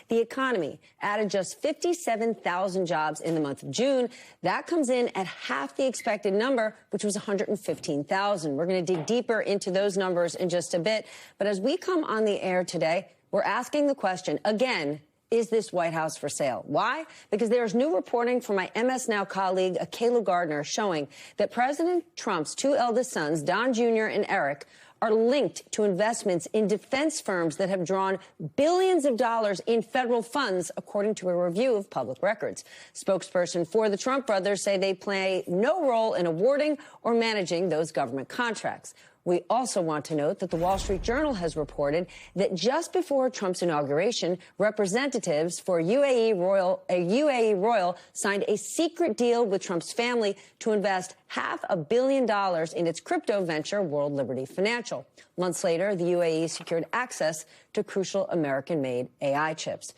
The economy added just 57,000 jobs in the month of June. That comes in at half the expected number, which was 115,000. We're going to dig deeper into those numbers in just a bit. But as we come on the air today, we're asking the question again, is this White House for sale? Why? Because there's new reporting from my MS Now colleague, Akayla Gardner, showing that President Trump's two eldest sons, Don Jr. and Eric, are linked to investments in defense firms that have drawn billions of dollars in federal funds, according to a review of public records. Spokesperson for the Trump brothers say they play no role in awarding or managing those government contracts. We also want to note that the Wall Street Journal has reported that just before Trump's inauguration, representatives for a UAE royal signed a secret deal with Trump's family to invest $500 million in its crypto venture, World Liberty Financial. Months later, the UAE secured access to crucial American-made AI chips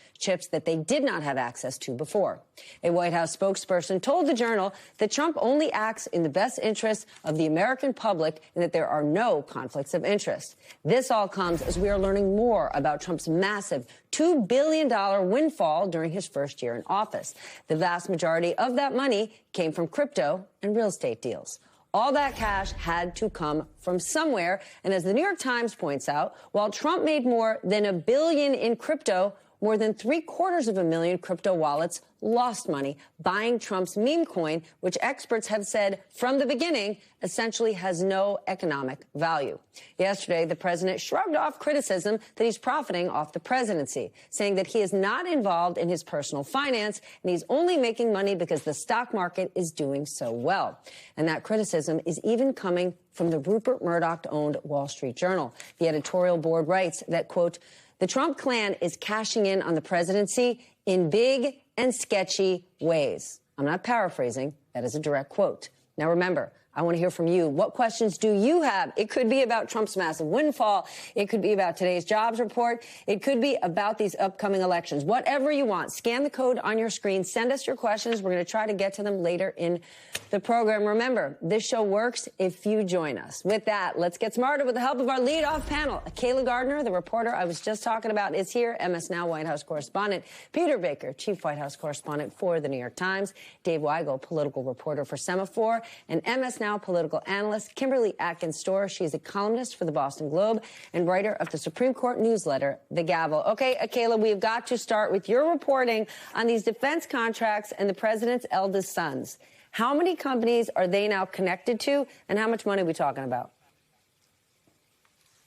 that they did not have access to before. A White House spokesperson told the Journal that Trump only acts in the best interests of the American public and that there are no conflicts of interest. This all comes as we are learning more about Trump's massive $2 billion windfall during his first year in office. The vast majority of that money came from crypto and real estate deals. All that cash had to come from somewhere. And as the New York Times points out, while Trump made more than $1 billion in crypto, more than 750,000 crypto wallets lost money buying Trump's meme coin, which experts have said from the beginning essentially has no economic value. Yesterday, the president shrugged off criticism that he's profiting off the presidency, saying that he is not involved in his personal finance and he's only making money because the stock market is doing so well. And that criticism is even coming from the Rupert Murdoch-owned Wall Street Journal. The editorial board writes that, quote, the Trump clan is cashing in on the presidency in big and sketchy ways. I'm not paraphrasing. That is a direct quote. Now, remember, I want to hear from you. What questions do you have? It could be about Trump's massive windfall. It could be about today's jobs report. It could be about these upcoming elections. Whatever you want. Scan the code on your screen. Send us your questions. We're going to try to get to them later in the program. Remember, this show works if you join us. With that, let's get smarter with the help of our lead-off panel. Akayla Gardner, the reporter I was just talking about, is here. MS Now White House correspondent. Peter Baker, chief White House correspondent for The New York Times. Dave Weigel, political reporter for Semaphore. And MS Now political analyst Kimberly Atkins-Storr. She's a columnist for the Boston Globe and writer of the Supreme Court newsletter, The Gavel. Okay, Akayla, we've got to start with your reporting on these defense contracts and the president's eldest sons. How many companies are they now connected to, and how much money are we talking about?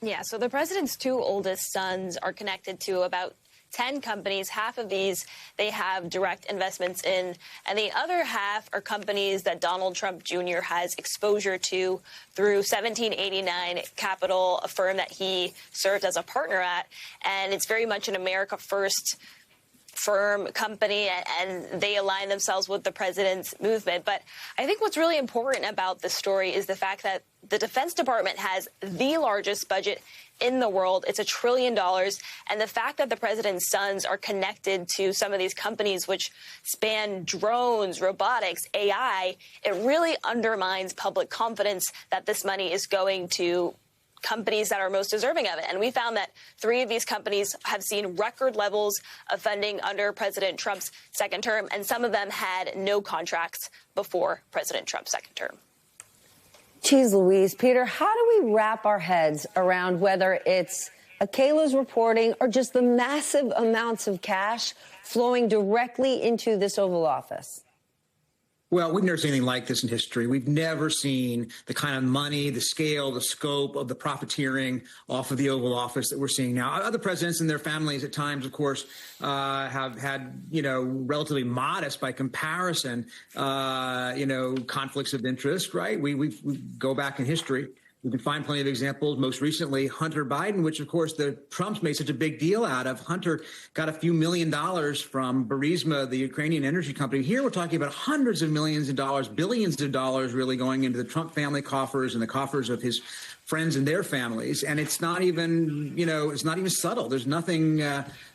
Yeah, so the president's two oldest sons are connected to about 10 companies. Half of these they have direct investments in, and the other half are companies that Donald Trump Jr. has exposure to through 1789 Capital, a firm that he served as a partner at. And it's very much an America First firm, company, and they align themselves with the president's movement. But I think what's really important about this story is the fact that the Defense Department has the largest budget in the world. It's $1 trillion. And the fact that the president's sons are connected to some of these companies, which span drones, robotics, AI, it really undermines public confidence that this money is going to companies that are most deserving of it. And we found that 3 of these companies have seen record levels of funding under President Trump's second term, and some of them had no contracts before President Trump's second term. Geez Louise, Peter, how do we wrap our heads around whether it's Akayla's reporting or just the massive amounts of cash flowing directly into this Oval Office? Well, we've never seen anything like this in history. We've never seen the kind of money, the scale, the scope of the profiteering off of the Oval Office that we're seeing now. Other presidents and their families at times, of course, have had, relatively modest by comparison, conflicts of interest, right? We go back in history. We can find plenty of examples. Most recently, Hunter Biden, which, of course, the Trumps made such a big deal out of. Hunter got a few $1 million from Burisma, the Ukrainian energy company. Here we're talking about hundreds of millions of dollars, billions of dollars really going into the Trump family coffers and the coffers of his friends and their families. And it's not even, it's not even subtle. There's nothing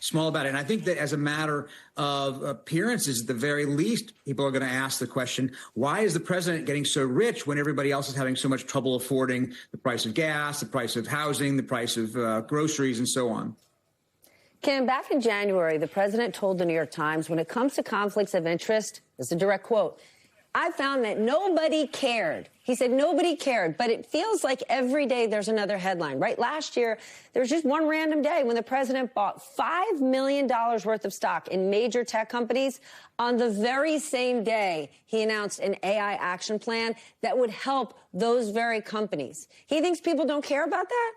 small about it. And I think that as a matter of appearances, at the very least, people are going to ask the question, why is the president getting so rich when everybody else is having so much trouble affording the price of gas, the price of housing, the price of groceries, and so on? Kim, back in January, the president told the New York Times, when it comes to conflicts of interest, this is a direct quote, I found that nobody cared. He said nobody cared, but it feels like every day there's another headline, right? Last year, there was just one random day when the president bought $5 million worth of stock in major tech companies. On the very same day, he announced an AI action plan that would help those very companies. He thinks people don't care about that?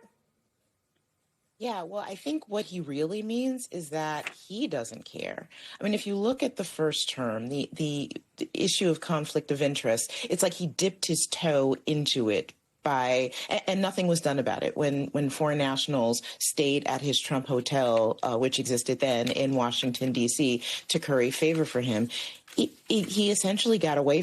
Yeah, well, I think what he really means is that he doesn't care. I mean, if you look at the first term, the issue of conflict of interest, it's like he dipped his toe into it and nothing was done about it. When foreign nationals stayed at his Trump hotel, which existed then in Washington, D.C., to curry favor for him, he essentially got away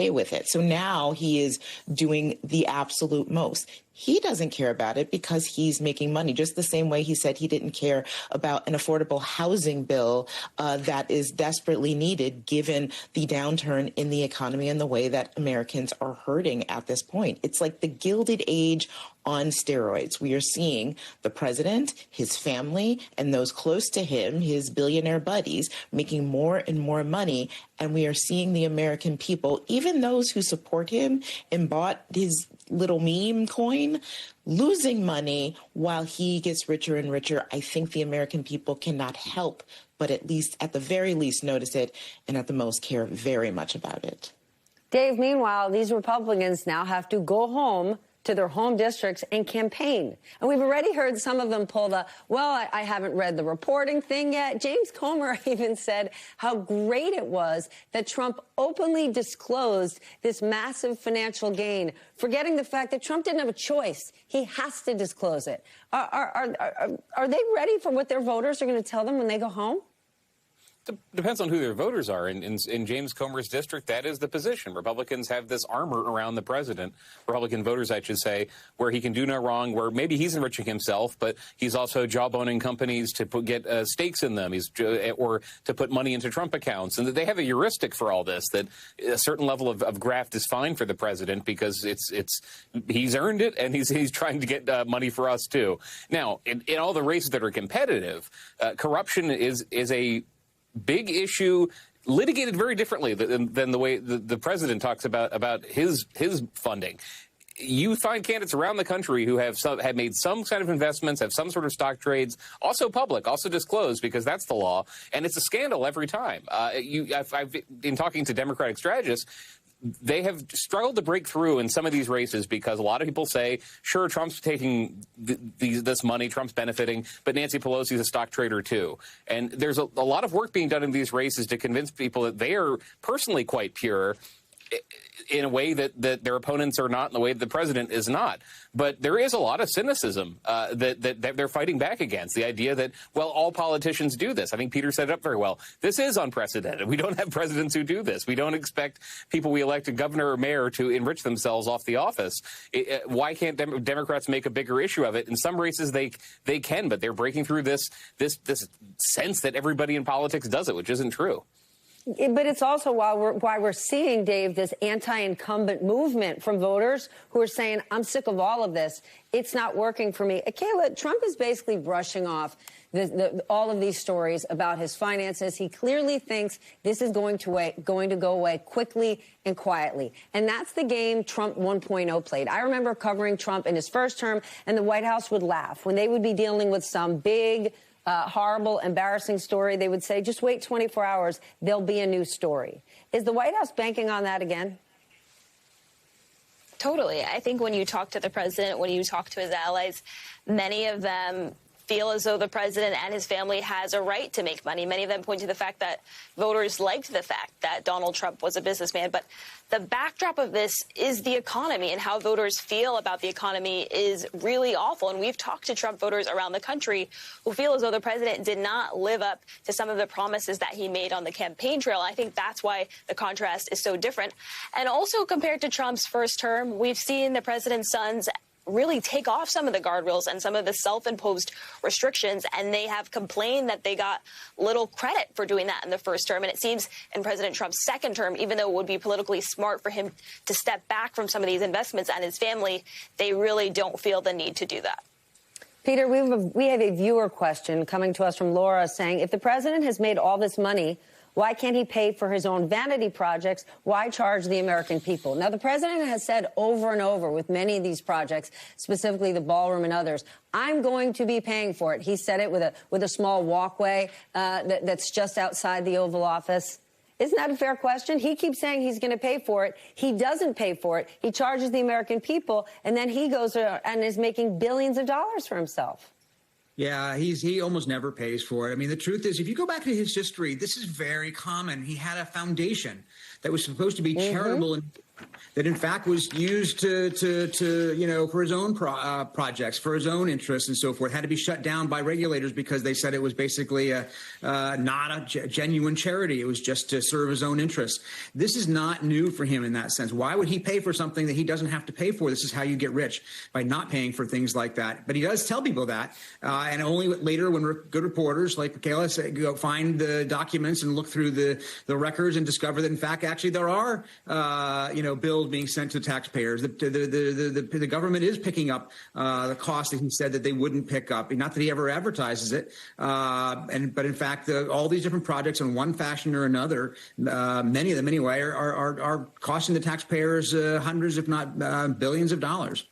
with it. So now he is doing the absolute most. He doesn't care about it because he's making money, just the same way he said he didn't care about an affordable housing bill that is desperately needed given the downturn in the economy and the way that Americans are hurting at this point. It's like the Gilded Age on steroids. We are seeing the president, his family, and those close to him, his billionaire buddies, making more and more money. And we are seeing the American people, even those who support him and bought his little meme coin, losing money while he gets richer and richer. I think the American people cannot help but at the very least notice it, and at the most care very much about it. Dave, meanwhile, these Republicans now have to go home to their home districts and campaign. And we've already heard some of them pull I haven't read the reporting thing yet. James Comer even said how great it was that Trump openly disclosed this massive financial gain, forgetting the fact that Trump didn't have a choice. He has to disclose it. Are they ready for what their voters are going to tell them when they go home? Depends on who their voters are. In James Comer's district, that is the position. Republicans have this armor around the president, Republican voters, I should say, where he can do no wrong, where maybe he's enriching himself, but he's also jawboning companies to get stakes in them, or to put money into Trump accounts. And they have a heuristic for all this, that a certain level of graft is fine for the president because he's earned it, and he's trying to get money for us, too. Now, in all the races that are competitive, corruption is a big issue, litigated very differently than the way the president talks about his funding. You find candidates around the country who have made some kind of investments, have some sort of stock trades, also public, also disclosed, because that's the law, and it's a scandal every time. I've been talking to Democratic strategists. They have struggled to break through in some of these races because a lot of people say, sure, Trump's taking this money, Trump's benefiting, but Nancy Pelosi's a stock trader too. And there's a lot of work being done in these races to convince people that they are personally quite pure in a way that their opponents are not, in the way that the president is not. But there is a lot of cynicism that they're fighting back against, the idea that, well, all politicians do this. I think Peter set it up very well. This is unprecedented. We don't have presidents who do this. We don't expect people we elect, a governor or mayor, to enrich themselves off the office. Why can't Democrats make a bigger issue of it? In some races they can, but they're breaking through this sense that everybody in politics does it, which isn't true. But it's also why we're seeing, Dave, this anti-incumbent movement from voters who are saying, I'm sick of all of this. It's not working for me. Kayla, Trump is basically brushing off all of these stories about his finances. He clearly thinks this is going to go away quickly and quietly. And that's the game Trump 1.0 played. I remember covering Trump in his first term, and the White House would laugh when they would be dealing with some big horrible, embarrassing story. They would say, just wait 24 hours, there'll be a new story. Is the White House banking on that again? Totally. I think when you talk to the president, when you talk to his allies, many of them feel as though the president and his family has a right to make money. Many of them point to the fact that voters liked the fact that Donald Trump was a businessman. But the backdrop of this is the economy, and how voters feel about the economy is really awful. And we've talked to Trump voters around the country who feel as though the president did not live up to some of the promises that he made on the campaign trail. I think that's why the contrast is so different. And also, compared to Trump's first term, we've seen the president's sons really take off some of the guardrails and some of the self-imposed restrictions, and they have complained that they got little credit for doing that in the first term. And it seems in President Trump's second term, even though it would be politically smart for him to step back from some of these investments and his family, they really don't feel the need to do that. Peter, we have a viewer question coming to us from Laura saying, if the president has made all this money, why can't he pay for his own vanity projects? Why charge the American people? Now, the president has said over and over with many of these projects, specifically the ballroom and others, I'm going to be paying for it. He said it with a small walkway that's just outside the Oval Office. Isn't that a fair question? He keeps saying he's going to pay for it. He doesn't pay for it. He charges the American people, and then he goes and is making billions of dollars for himself. Yeah, he almost never pays for it. I mean, the truth is, if you go back to his history, this is very common. He had a foundation that was supposed to be charitable and that in fact was used to for his own projects, for his own interests and so forth, had to be shut down by regulators because they said it was basically not a genuine charity. It was just to serve his own interests. This is not new for him in that sense. Why would he pay for something that he doesn't have to pay for? This is how you get rich, by not paying for things like that. But he does tell people that, and only later when good reporters like Michaela say, go find the documents and look through the records and discover that in fact actually there are bills being sent to taxpayers. The government is picking up the cost that he said that they wouldn't pick up. Not that he ever advertises it, but in fact, all these different projects in one fashion or another, many of them anyway, are costing the taxpayers hundreds, if not billions of dollars.